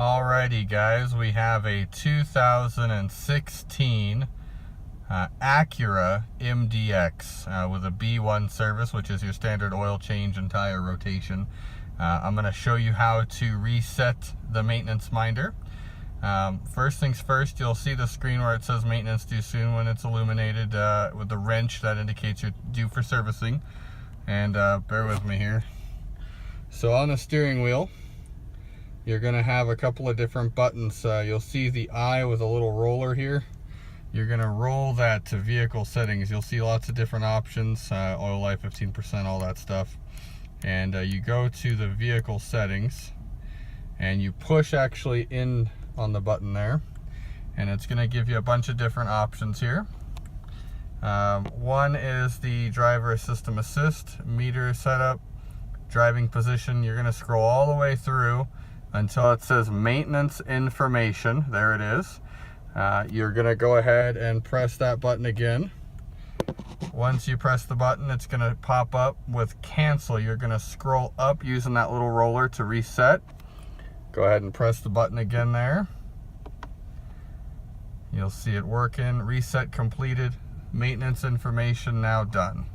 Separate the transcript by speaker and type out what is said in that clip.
Speaker 1: Alrighty guys, we have a 2016 Acura MDX with a B1 service, which is your standard oil change and tire rotation. I'm going to show you how to reset the maintenance minder. First things first, you'll see the screen where it says maintenance due soon when it's illuminated with the wrench that indicates you're due for servicing. And bear with me here. So on the steering wheel, you're going to have a couple of different buttons. You'll see the eye with a little roller here. You're going to roll that to vehicle settings. You'll see lots of different options, oil life 15%, all that stuff. And you go to the vehicle settings and you push actually in on the button there, and it's going to give you a bunch of different options here. One is the driver system assist, meter setup, driving position. You're going to scroll all the way through until it says maintenance information. There it is. You're going to go ahead and press that button again. Once you press the button, it's going to pop up with cancel. You're going to scroll up using that little roller to reset. Go ahead and press the button again there. You'll see it working. Reset completed. Maintenance information now done.